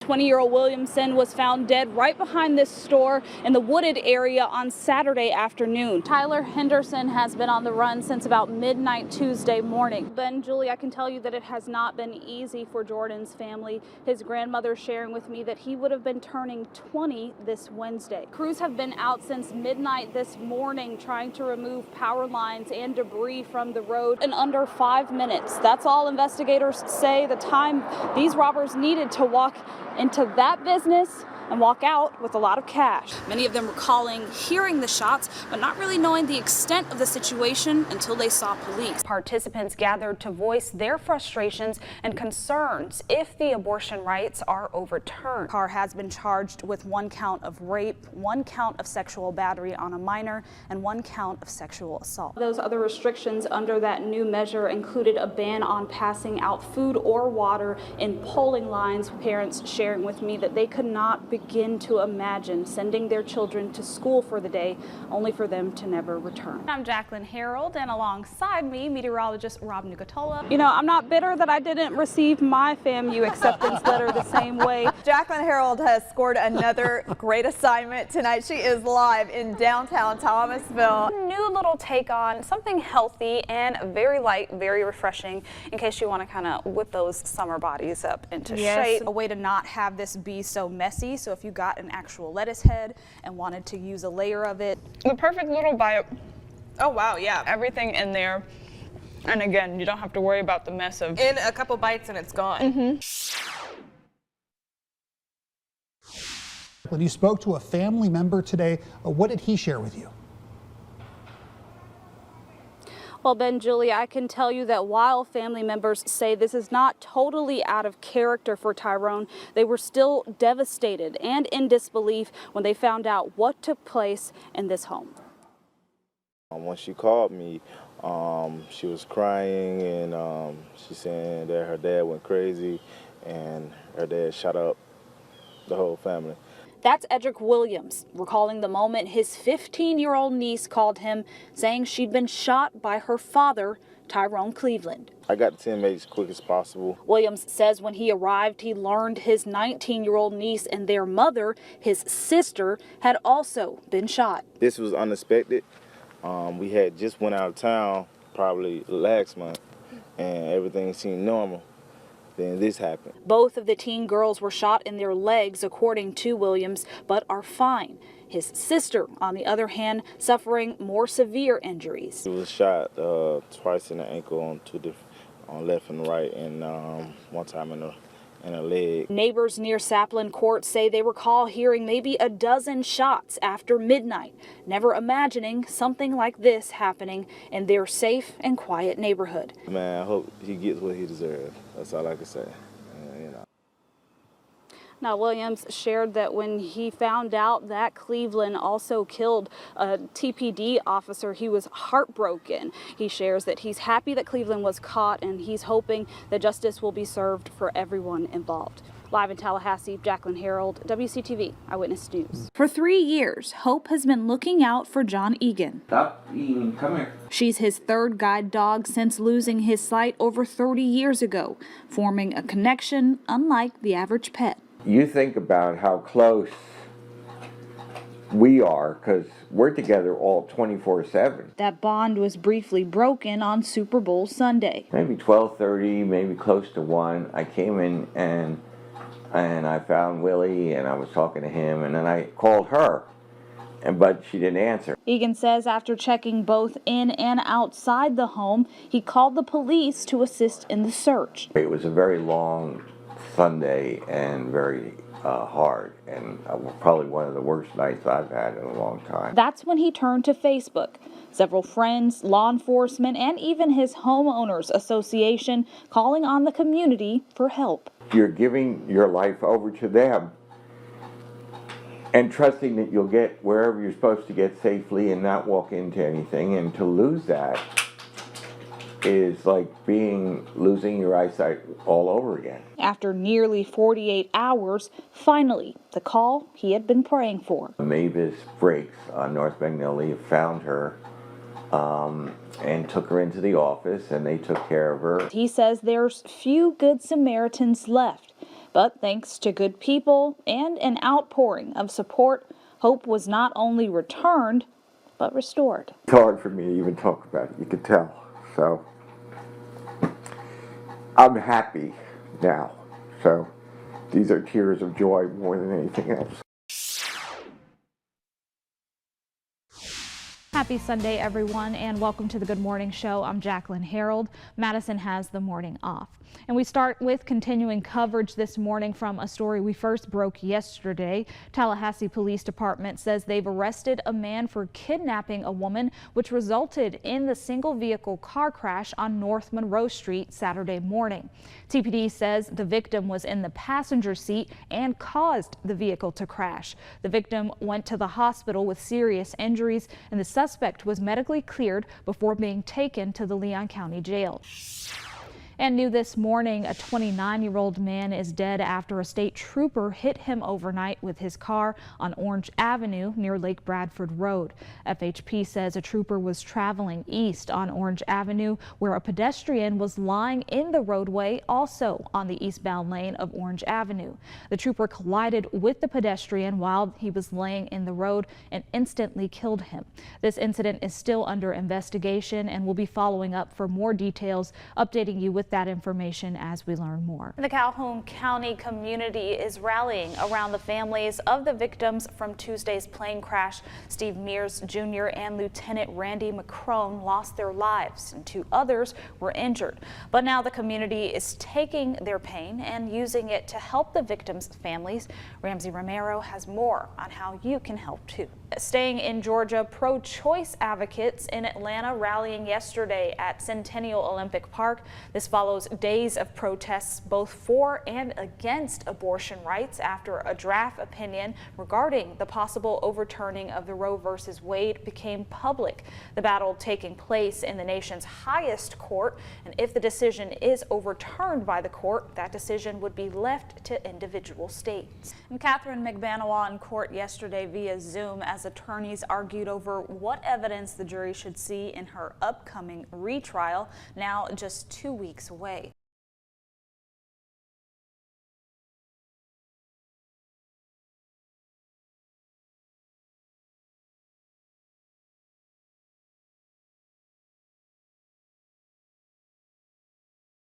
20-year-old Williamson was found dead right behind this store in the wooded area on Saturday afternoon. Tyler Henderson has been on the run since about midnight Tuesday morning. Ben, Julie, I can tell you that it has not been easy for Jordan's family. His grandmother sharing with me that he would have been turning 20 this Wednesday. Crews have been out since midnight this morning trying to remove power lines and debris from the road in under 5 minutes. That's all investigators say the time these robbers needed to walk into that business and walk out with a lot of cash. Many of them recalling hearing the shots, but not really knowing the extent of the situation until they saw police. Participants gathered to voice their frustrations and concerns if the abortion rights are overturned. Carr has been charged with 1 count of rape, 1 count of sexual battery on a minor, and 1 count of sexual assault. Those other restrictions under that new measure included a ban on passing out food or water in polling lines. Parents sharing with me that they could not begin to imagine sending their children to school for the day, only for them to never return. I'm Jaclyn Harold, and alongside me, meteorologist Rob Nucatola. You know, I'm not bitter that I didn't receive my FAMU acceptance letter the same way. Jaclyn Harold has scored another great assignment tonight. She is live in downtown Thomasville. New little take on something healthy and very light, very refreshing, in case you want to kind of whip those summer bodies up into shape. A way to not have this be so messy. So if you got an actual lettuce head and wanted to use a layer of it. The perfect little bite. Oh wow, yeah. Everything in there. And again, you don't have to worry about the mess of. In a couple bites and it's gone. When you spoke to a family member today, what did he share with you? Well, Ben, Julie, I can tell you that while family members say this is not totally out of character for Tyrone, they were still devastated and in disbelief when they found out what took place in this home. When she called me, she was crying and she saying that her dad went crazy and her dad shot up the whole family. That's Edric Williams, recalling the moment his 15-year-old niece called him, saying she'd been shot by her father, Tyrone Cleveland. I got to TMA as quick as possible. Williams says when he arrived, he learned his 19-year-old niece and their mother, his sister, had also been shot. This was unexpected. We had just went out of town probably last month, and everything seemed normal. Then this happened. Both of the teen girls were shot in their legs, according to Williams, but are fine. His sister, on the other hand, suffering more severe injuries. He was shot twice in the ankle on on left and right, and 1 time in a leg. Neighbors near Saplin Court say they recall hearing maybe a dozen shots after midnight, never imagining something like this happening in their safe and quiet neighborhood. Man, I hope he gets what he deserves. That's all I can say. You know. Now, Williams shared that when he found out that Cleveland also killed a TPD officer, he was heartbroken. He shares that he's happy that Cleveland was caught and he's hoping that justice will be served for everyone involved. Live in Tallahassee, Jaclyn Harold, WCTV Eyewitness News. For 3 years, Hope has been looking out for John Egan. Stop eating, come here. She's his third guide dog since losing his sight over 30 years ago, forming a connection unlike the average pet. You think about how close we are, because we're together all 24/7. That bond was briefly broken on Super Bowl Sunday. Maybe 12:30, maybe close to 1. I came in and I found Willie and I was talking to him, and then I called her, but she didn't answer. Egan says after checking both in and outside the home, he called the police to assist in the search. It was a very long Sunday and very hard, and probably one of the worst nights I've had in a long time. That's when he turned to Facebook. Several friends, law enforcement, and even his homeowners association calling on the community for help. You're giving your life over to them and trusting that you'll get wherever you're supposed to get safely and not walk into anything, and to lose that is like losing your eyesight all over again. After nearly 48 hours, finally, the call he had been praying for. Mavis Brakes on North Magnolia found her and took her into the office, and they took care of her. He says there's few good Samaritans left, But thanks to good people and an outpouring of support, hope was not only returned, but restored. It's hard for me to even talk about it, you can tell. So I'm happy now. So these are tears of joy more than anything else. Happy Sunday, everyone, and welcome to the Good Morning Show. I'm Jaclyn Harold. Madison has the morning off. And we start with continuing coverage this morning from a story we first broke yesterday. Tallahassee Police Department says they've arrested a man for kidnapping a woman, which resulted in the single vehicle car crash on North Monroe Street Saturday morning. TPD says the victim was in the passenger seat and caused the vehicle to crash. The victim went to the hospital with serious injuries, and the suspect was medically cleared before being taken to the Leon County Jail. And new this morning, a 29-year-old man is dead after a state trooper hit him overnight with his car on Orange Avenue near Lake Bradford Road. FHP says a trooper was traveling east on Orange Avenue where a pedestrian was lying in the roadway, also on the eastbound lane of Orange Avenue. The trooper collided with the pedestrian while he was laying in the road and instantly killed him. This incident is still under investigation, and we'll be following up for more details, updating you with that information as we learn more. The Calhoun County community is rallying around the families of the victims from Tuesday's plane crash. Steve Mears Jr. and Lieutenant Randy McCrone lost their lives, and 2 others were injured. But now the community is taking their pain and using it to help the victims' families. Ramsey Romero has more on how you can help too. Staying in Georgia, pro-choice advocates in Atlanta rallying yesterday at Centennial Olympic Park. This follows days of protests both for and against abortion rights after a draft opinion regarding the possible overturning of the Roe v. Wade became public. The battle taking place in the nation's highest court, and if the decision is overturned by the court, that decision would be left to individual states. And Catherine McBanawa in court yesterday via Zoom as attorneys argued over what evidence the jury should see in her upcoming retrial, now just 2 weeks away.